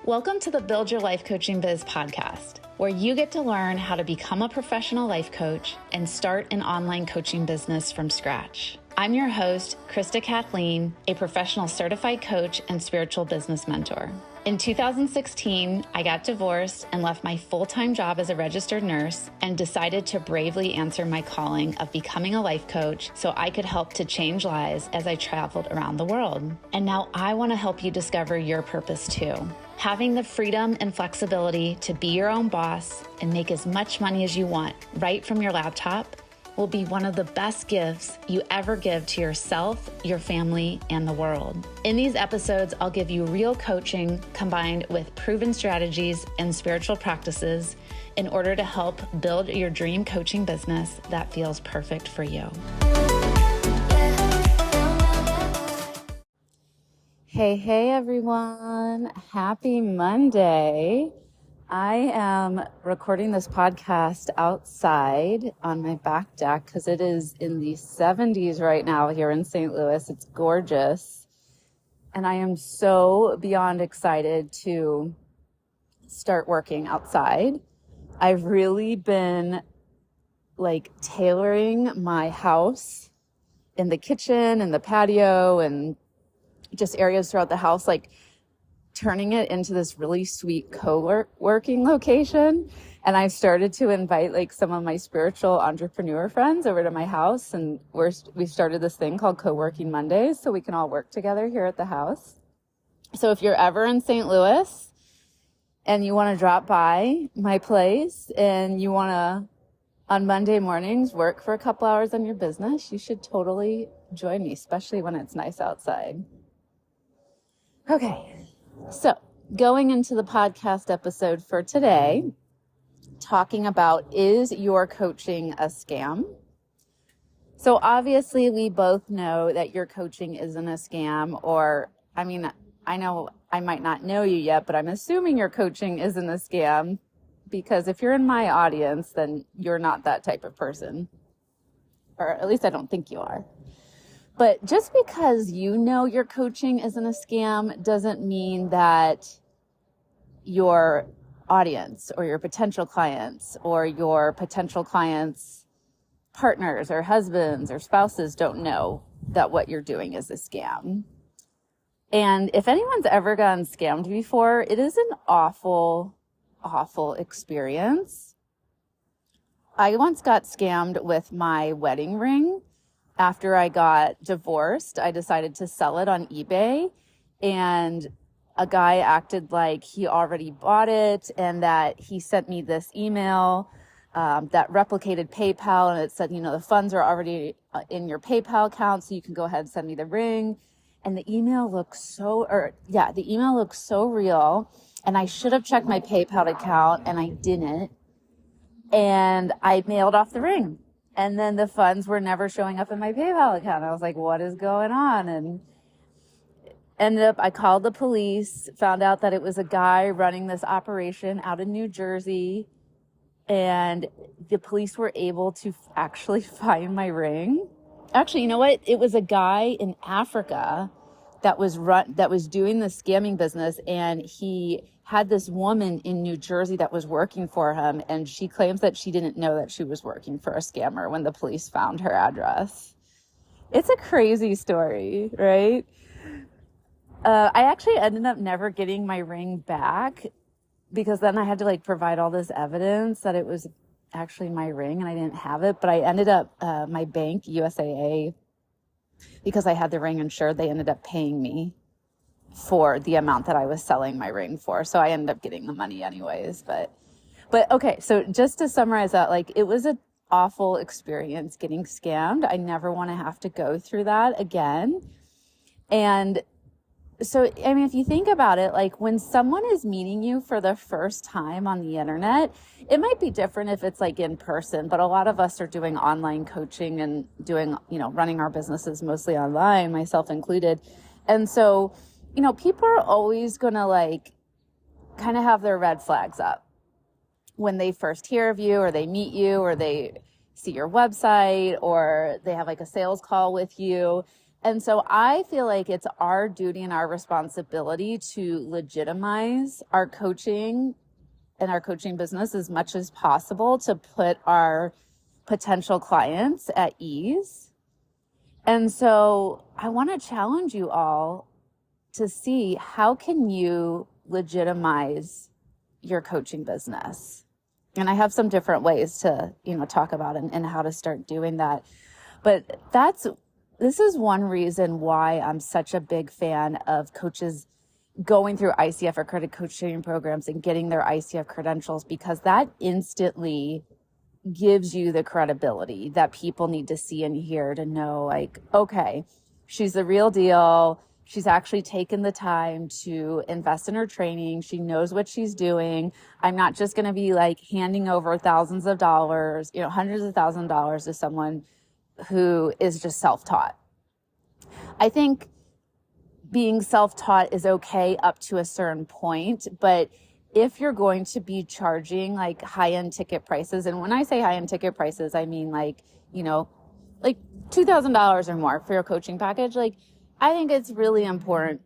Welcome to the Build Your Life Coaching Biz podcast, where you get to learn how to become a professional life coach and start an online coaching business from scratch. I'm your host, Krista Kathleen, a professional certified coach and spiritual business mentor. In 2016, I got divorced and left my full-time job as a registered nurse and decided to bravely answer my calling of becoming a life coach so I could help to change lives as I traveled around the world. And now I want to help you discover your purpose too. Having the freedom and flexibility to be your own boss and make as much money as you want right from your laptop will be one of the best gifts you ever give to yourself, your family, and the world. In these episodes, I'll give you real coaching combined with proven strategies and spiritual practices in order to help build your dream coaching business that feels perfect for you. Hey everyone. Happy Monday. I am recording this podcast outside on my back deck because it is in the 70s right now here in St. Louis. It's gorgeous. And I am so beyond excited to start working outside. I've really been tailoring my house in the kitchen and the patio and just areas throughout the house, turning it into this really sweet co-working location. And I've started to invite some of my spiritual entrepreneur friends over to my house. And we've started this thing called Co-working Mondays so we can all work together here at the house. So if you're ever in St. Louis and you want to drop by my place and you want to, on Monday mornings, work for a couple hours on your business, you should totally join me, especially when it's nice outside. Okay. So going into the podcast episode for today, talking about, is your coaching a scam? So obviously we both know that your coaching isn't a scam, I know I might not know you yet, but I'm assuming your coaching isn't a scam because if you're in my audience, then you're not that type of person, or at least I don't think you are. But just because you know your coaching isn't a scam doesn't mean that your audience or your potential clients partners or husbands or spouses don't know that what you're doing is a scam. And if anyone's ever gotten scammed before, it is an awful, awful experience. I once got scammed with my wedding ring. After I got divorced, I decided to sell it on eBay, and a guy acted like he already bought it and that he sent me this email that replicated PayPal, and it said, the funds are already in your PayPal account, so you can go ahead and send me the ring. And the email looks so real, and I should have checked my PayPal account, and I didn't, and I mailed off the ring. And then the funds were never showing up in my PayPal account. I was like, what is going on? And I called the police, found out that it was a guy running this operation out in New Jersey. And the police were able to actually find my ring. Actually, you know what? It was a guy in Africa that was doing the scamming business, and he had this woman in New Jersey that was working for him, and she claims that she didn't know that she was working for a scammer when the police found her address. It's a crazy story, right? I actually ended up never getting my ring back because then I had to provide all this evidence that it was actually my ring and I didn't have it. But I ended up, my bank, USAA, because I had the ring insured, they ended up paying me for the amount that I was selling my ring for. So I ended up getting the money anyways. But okay. So just to summarize that, it was an awful experience getting scammed. I never want to have to go through that again. And so, if you think about it, when someone is meeting you for the first time on the internet, it might be different if it's in person, but a lot of us are doing online coaching and doing, running our businesses mostly online, myself included. And so, people are always going to kind of have their red flags up when they first hear of you or they meet you or they see your website or they have a sales call with you. And so I feel like it's our duty and our responsibility to legitimize our coaching and our coaching business as much as possible to put our potential clients at ease. And so I want to challenge you all to see, how can you legitimize your coaching business? And I have some different ways to, talk about and how to start doing that. But this is one reason why I'm such a big fan of coaches going through ICF accredited coaching programs and getting their ICF credentials, because that instantly gives you the credibility that people need to see and hear to know, like, okay, she's the real deal. She's actually taken the time to invest in her training. She knows what she's doing. I'm not just going to be like handing over thousands of dollars, hundreds of thousands of dollars to someone who is just self-taught. I think being self-taught is okay up to a certain point, but if you're going to be charging like high-end ticket prices, and when I say high-end ticket prices, I mean like $2,000 or more for your coaching package, I think it's really important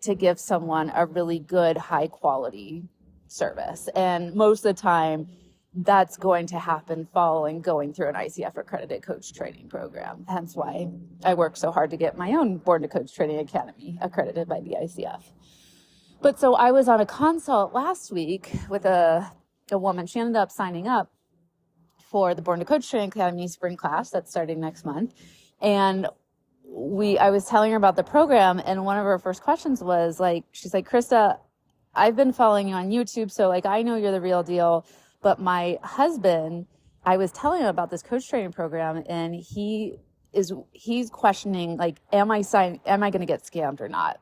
to give someone a really good, high quality service. And most of the time, that's going to happen following going through an ICF accredited coach training program. Hence why I work so hard to get my own Born to Coach Training Academy accredited by the ICF. But so I was on a consult last week with a woman. She ended up signing up for the Born to Coach Training Academy spring class that's starting next month. And I was telling her about the program, and one of her first questions was she's like, Krista, I've been following you on YouTube, so I know you're the real deal. But my husband, I was telling him about this coach training program, and he's questioning, am I going to get scammed or not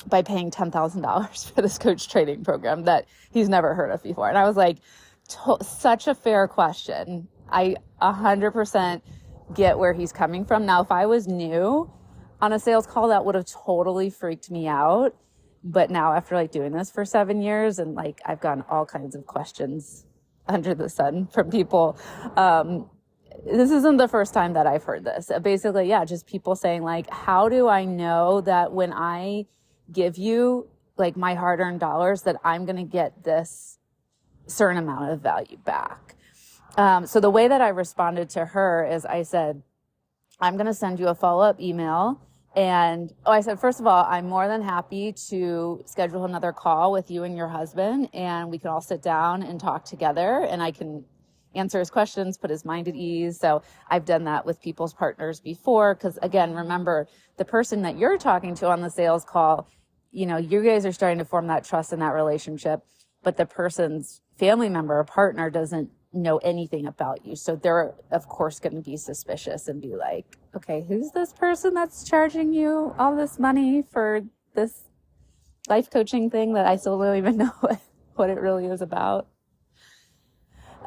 by paying $10,000 for this coach training program that he's never heard of before? And I was like, such a fair question. I 100% get where he's coming from. Now, if I was new on a sales call, that would have totally freaked me out. But now, after doing this for 7 years, and I've gotten all kinds of questions under the sun from people, this isn't the first time that I've heard this. Basically, just people saying how do I know that when I give you my hard-earned dollars that I'm going to get this certain amount of value back? So the way that I responded to her is I said, I'm going to send you a follow-up email. And I said, first of all, I'm more than happy to schedule another call with you and your husband, and we can all sit down and talk together, and I can answer his questions, put his mind at ease. So I've done that with people's partners before, because again, remember, the person that you're talking to on the sales call, you guys are starting to form that trust in that relationship, but the person's family member or partner doesn't know anything about you. So they're, of course, going to be suspicious and be like, okay, who's this person that's charging you all this money for this life coaching thing that I still don't even know what it really is about?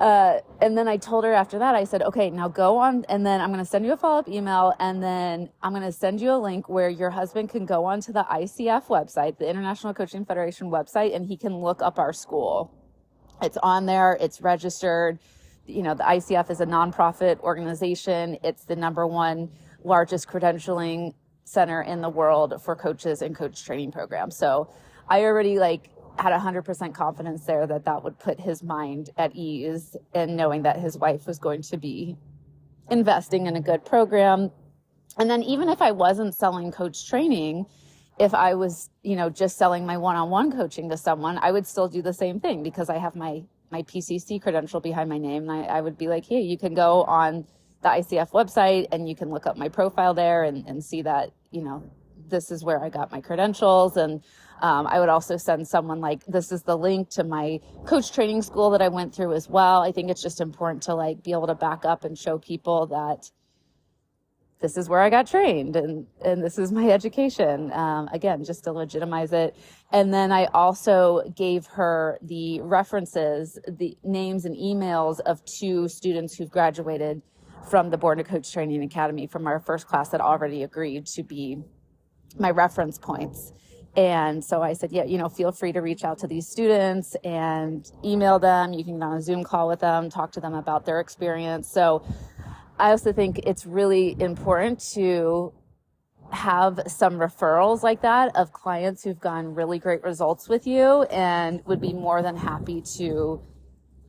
And then I told her after that, I said, okay, now go on, and then I'm going to send you a follow-up email, and then I'm going to send you a link where your husband can go onto the ICF website, the International Coaching Federation website, and he can look up our school. It's on there. It's registered. The ICF is a nonprofit organization. It's the #1 largest credentialing center in the world for coaches and coach training programs. So I already had 100% confidence there that would put his mind at ease, and knowing that his wife was going to be investing in a good program. And then even if I wasn't selling coach training, if I was, just selling my one-on-one coaching to someone, I would still do the same thing, because I have my PCC credential behind my name. And I would be like, hey, you can go on the ICF website and you can look up my profile there and see that, this is where I got my credentials. And I would also send someone this is the link to my coach training school that I went through as well. I think it's just important to be able to back up and show people that this is where I got trained and this is my education. Again, just to legitimize it. And then I also gave her the references, the names and emails of 2 students who've graduated from the Born to Coach Training Academy from our first class that already agreed to be my reference points. And so I said, feel free to reach out to these students and email them. You can get on a Zoom call with them, talk to them about their experience. So I also think it's really important to have some referrals like that of clients who've gotten really great results with you, and would be more than happy to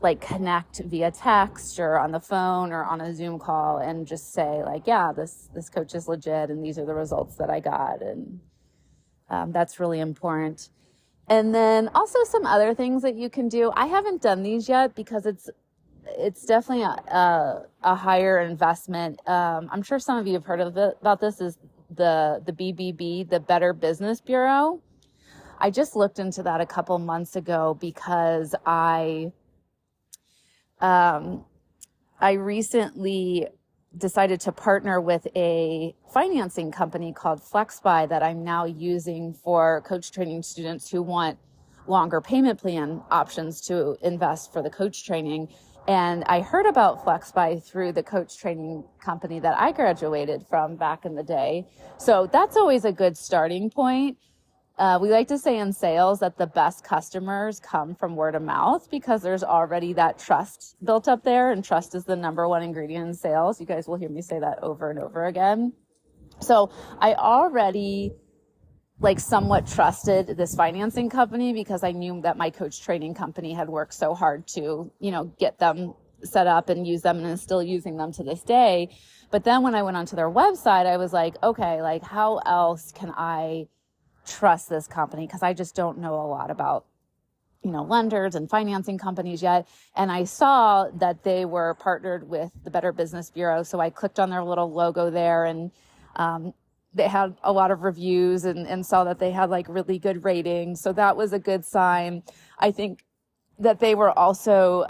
like connect via text or on the phone or on a Zoom call and just say like, yeah, this coach is legit and these are the results that I got. And that's really important. And then also some other things that you can do. I haven't done these yet because it's definitely a higher investment. I'm sure some of you have heard about this, is the BBB, the Better Business Bureau. I just looked into that a couple months ago because I recently decided to partner with a financing company called FlexBuy that I'm now using for coach training students who want longer payment plan options to invest for the coach training. And I heard about FlexBuy through the coach training company that I graduated from back in the day. So that's always a good starting point. We like to say in sales that the best customers come from word of mouth because there's already that trust built up there, and trust is the number one ingredient in sales. You guys will hear me say that over and over again. So I already like somewhat trusted this financing company because I knew that my coach training company had worked so hard to, get them set up and use them, and is still using them to this day. But then when I went onto their website, I was like, okay, like how else can I trust this company? Because I just don't know a lot about, lenders and financing companies yet. And I saw that they were partnered with the Better Business Bureau. So I clicked on their little logo there, and they had a lot of reviews and saw that they had like really good ratings. So that was a good sign. I think that they were also,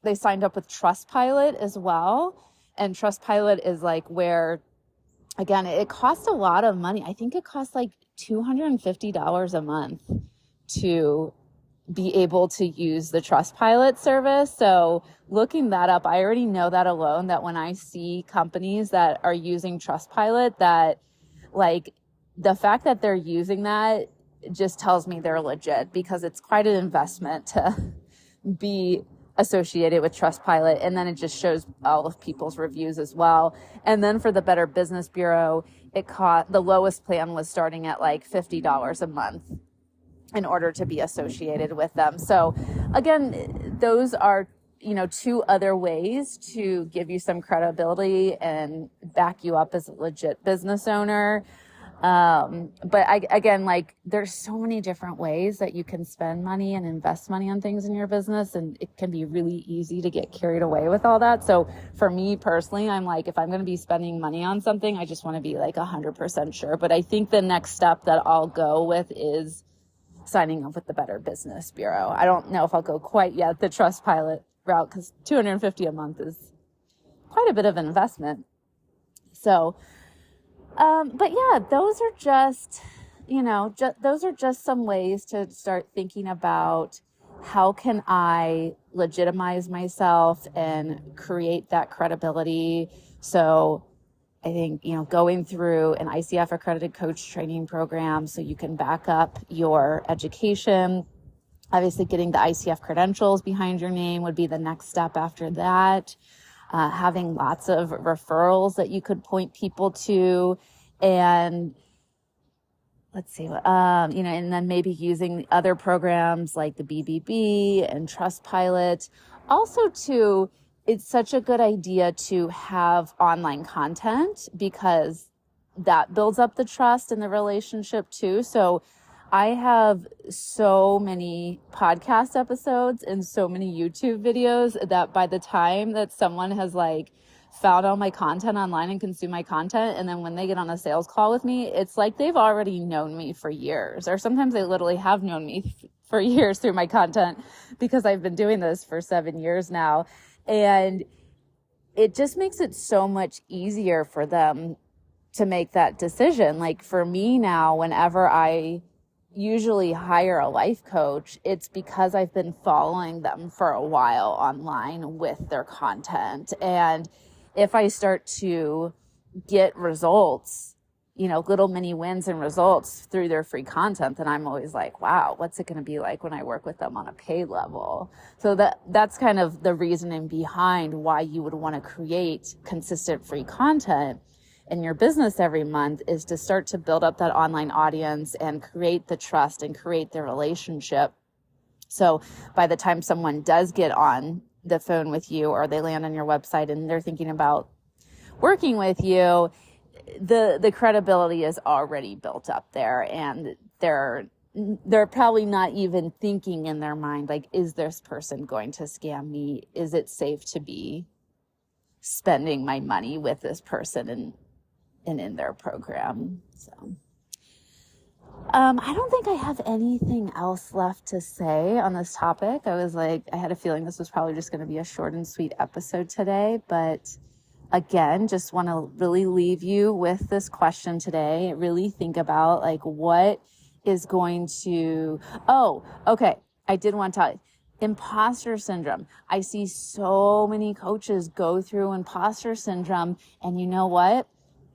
they signed up with Trustpilot as well. And Trustpilot is like where, again, it costs a lot of money. I think it costs like $250 a month to be able to use the Trustpilot service. So looking that up, I already know that alone, that when I see companies that are using Trustpilot, that like the fact that they're using that just tells me they're legit, because it's quite an investment to be associated with Trustpilot. And then it just shows all of people's reviews as well. And then for the Better Business Bureau, the lowest plan was starting at like $50 a month in order to be associated with them. So again, those are, two other ways to give you some credibility and back you up as a legit business owner. Again, like there's so many different ways that you can spend money and invest money on things in your business. And it can be really easy to get carried away with all that. So for me personally, I'm like, if I'm going to be spending money on something, I just want to be like 100% sure. But I think the next step that I'll go with is signing up with the Better Business Bureau. I don't know if I'll go quite yet the Trustpilot route, because $250 a month is quite a bit of an investment. So, but yeah, those are just, those are just some ways to start thinking about how can I legitimize myself and create that credibility. So I think, going through an ICF accredited coach training program so you can back up your education. Obviously, getting the ICF credentials behind your name would be the next step after that. Having lots of referrals that you could point people to, and let's see, and then maybe using other programs like the BBB and Trustpilot. Also, too, it's such a good idea to have online content, because that builds up the trust and the relationship too. So I have so many podcast episodes and so many YouTube videos that by the time that someone has like found all my content online and consumed my content, and then when they get on a sales call with me, it's like they've already known me for years, or sometimes they literally have known me for years through my content, because I've been doing this for 7 years now. And it just makes it so much easier for them to make that decision. Like for me now, whenever I usually hire a life coach, it's because I've been following them for a while online with their content. And if I start to get results, little mini wins and results through their free content, then I'm always like, wow, what's it going to be like when I work with them on a paid level? So that's kind of the reasoning behind why you would want to create consistent free content, in your business every month is to start to build up that online audience and create the trust and create the relationship. So by the time someone does get on the phone with you or they land on your website and they're thinking about working with you, the credibility is already built up there, and they're probably not even thinking in their mind, like, is this person going to scam me? Is it safe to be spending my money with this person and in their program? So I don't think I have anything else left to say on this topic. I had a feeling this was probably just going to be a short and sweet episode today, but again, just want to really leave you with this question today. Really think about, like, what is going to, I did want to talk, imposter syndrome. I see so many coaches go through imposter syndrome, and you know what?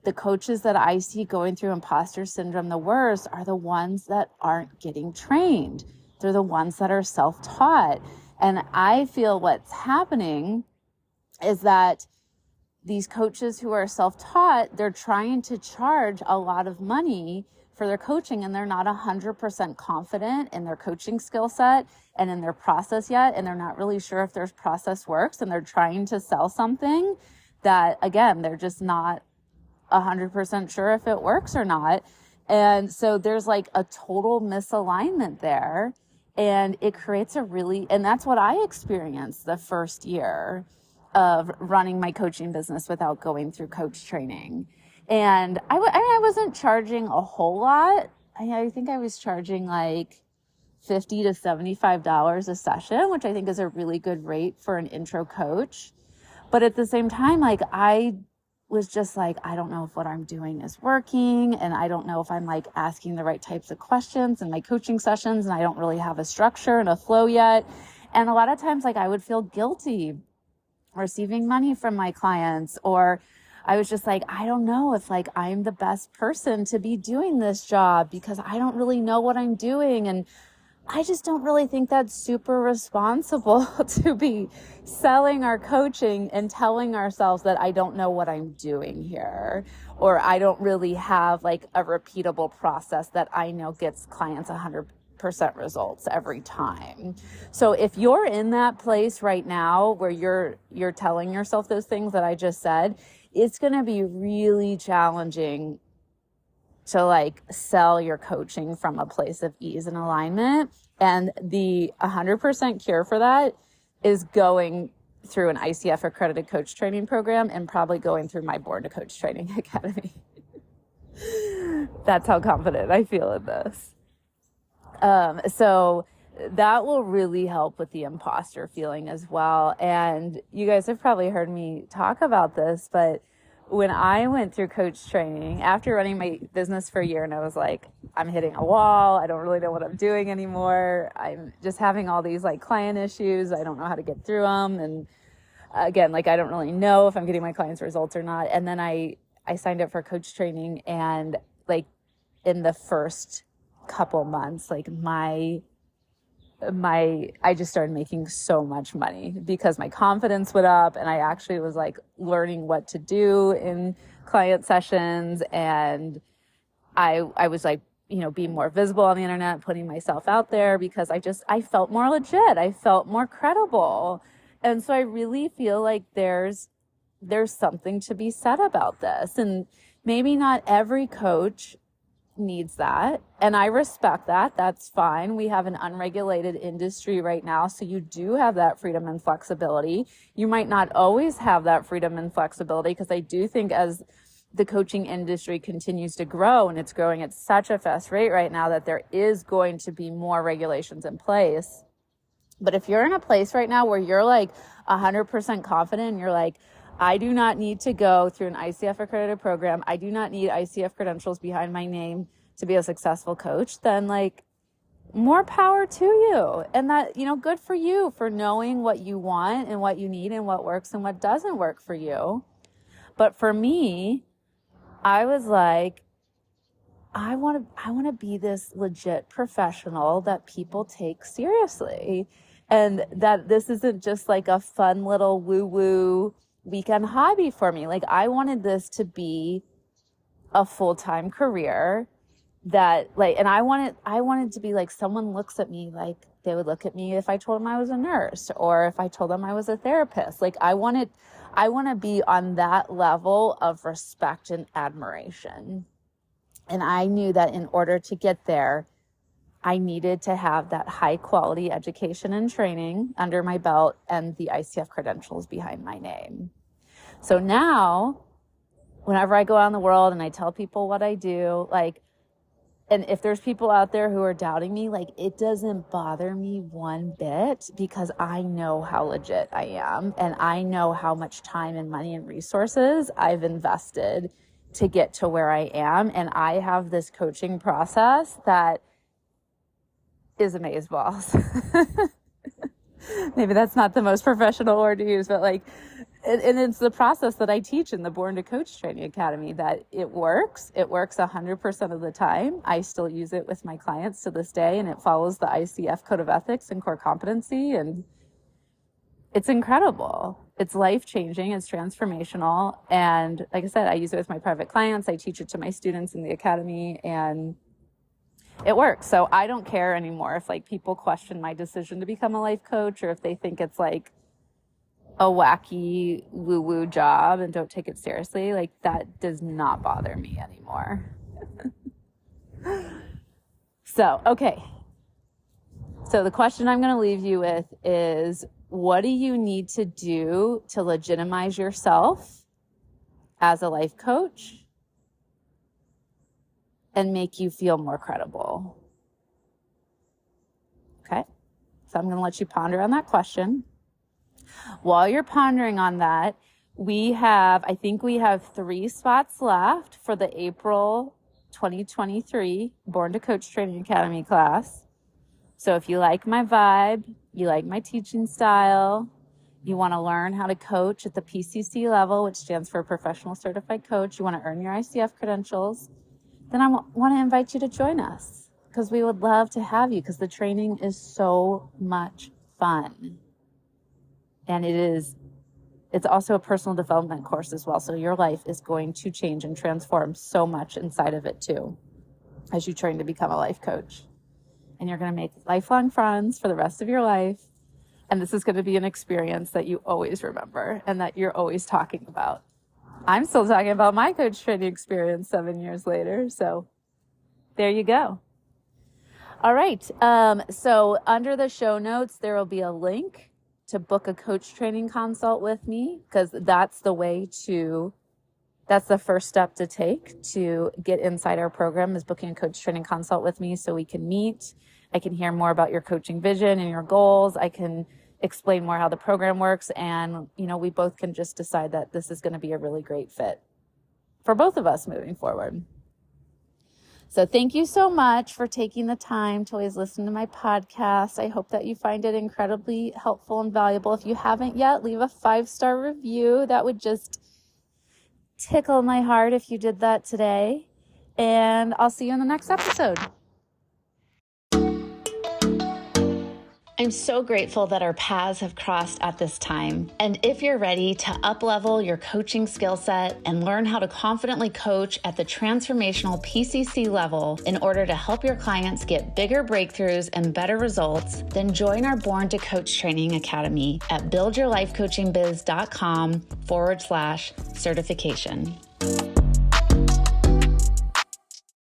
The coaches that I see going through imposter syndrome the worst are the ones that aren't getting trained. They're the ones that are self-taught. And I feel what's happening is that these coaches who are self-taught, they're trying to charge a lot of money for their coaching, and they're not 100% confident in their coaching skill set and in their process yet, and they're not really sure if their process works, and they're trying to sell something that, again, they're just not 100% sure if it works or not. And so there's like a total misalignment there, and it creates and that's what I experienced the first year of running my coaching business without going through coach training. And I wasn't charging a whole lot. I think I was charging like $50 to $75 a session, which I think is a really good rate for an intro coach. But at the same time, like, I was just like, I don't know if what I'm doing is working, and I don't know if I'm like asking the right types of questions in my coaching sessions, and I don't really have a structure and a flow yet. And a lot of times, like, I would feel guilty receiving money from my clients, or I was just like, I don't know if like I'm the best person to be doing this job because I don't really know what I'm doing. And I just don't really think that's super responsible to be selling our coaching and telling ourselves that I don't know what I'm doing here, or I don't really have like a repeatable process that I know gets clients 100% results every time. So if you're in that place right now where you're telling yourself those things that I just said, it's going to be really challenging to like sell your coaching from a place of ease and alignment. And the 100% cure for that is going through an ICF accredited coach training program and probably going through my Born to Coach Training Academy. That's how confident I feel in this. So that will really help with the imposter feeling as well. And you guys have probably heard me talk about this, but when I went through coach training after running my business for a year, and I was like, I'm hitting a wall. I don't really know what I'm doing anymore. I'm just having all these like client issues. I don't know how to get through them. And again, like, I don't really know if I'm getting my clients results or not. And then I signed up for coach training, and like in the first couple months, like I just started making so much money because my confidence went up, and I actually was like learning what to do in client sessions. And I was like, being more visible on the internet, putting myself out there because I felt more legit. I felt more credible. And so I really feel like there's something to be said about this. And maybe not every coach needs that, and I respect that. That's fine. We have an unregulated industry right now, so you do have that freedom and flexibility. You might not always have that freedom and flexibility, because I do think as the coaching industry continues to grow, and it's growing at such a fast rate right now, that there is going to be more regulations in place. But if you're in a place right now where you're like 100% confident, and you're like, I do not need to go through an ICF accredited program, I do not need ICF credentials behind my name to be a successful coach, then like, more power to you. And that, good for you for knowing what you want and what you need and what works and what doesn't work for you. But for me, I was like, I want to be this legit professional that people take seriously, and that this isn't just like a fun little woo-woo weekend hobby for me. Like, I wanted this to be a full-time career that like, and I wanted to be like, someone looks at me like they would look at me if I told them I was a nurse or if I told them I was a therapist. Like I want to be on that level of respect and admiration. And I knew that in order to get there, I needed to have that high quality education and training under my belt and the ICF credentials behind my name. So now, whenever I go out in the world and I tell people what I do, like, and if there's people out there who are doubting me, like, it doesn't bother me one bit because I know how legit I am. And I know how much time and money and resources I've invested to get to where I am. And I have this coaching process that is amazeballs. Maybe that's not the most professional word to use, but like, and it's the process that I teach in the Born to Coach Training Academy that it works. It works 100% of the time. I still use it with my clients to this day, and it follows the ICF Code of Ethics and Core Competency. And it's incredible. It's life-changing. It's transformational. And like I said, I use it with my private clients. I teach it to my students in the academy, and it works. So I don't care anymore if like people question my decision to become a life coach or if they think it's like a wacky woo-woo job and don't take it seriously. Like that does not bother me anymore. So, okay. So the question I'm going to leave you with is, what do you need to do to legitimize yourself as a life coach and make you feel more credible? Okay. So I'm going to let you ponder on that question. While you're pondering on that, I think we have 3 spots left for the April 2023 Born to Coach Training Academy class. So if you like my vibe, you like my teaching style, you want to learn how to coach at the PCC level, which stands for Professional Certified Coach, you want to earn your ICF credentials, then I want to invite you to join us because we would love to have you because the training is so much fun. And it's also a personal development course as well. So your life is going to change and transform so much inside of it too, as you train to become a life coach. And you're going to make lifelong friends for the rest of your life. And this is going to be an experience that you always remember and that you're always talking about. I'm still talking about my coach training experience 7 years later. So there you go. All right. So under the show notes, there will be a link to book a coach training consult with me, because that's the first step to take to get inside our program, is booking a coach training consult with me so we can meet. I can hear more about your coaching vision and your goals. I can explain more how the program works. And, we both can just decide that this is going to be a really great fit for both of us moving forward. So thank you so much for taking the time to always listen to my podcast. I hope that you find it incredibly helpful and valuable. If you haven't yet, leave a 5-star review. That would just tickle my heart if you did that today. And I'll see you in the next episode. I'm so grateful that our paths have crossed at this time. And if you're ready to up-level your coaching skill set and learn how to confidently coach at the transformational PCC level in order to help your clients get bigger breakthroughs and better results, then join our Born to Coach Training Academy at buildyourlifecoachingbiz.com/certification.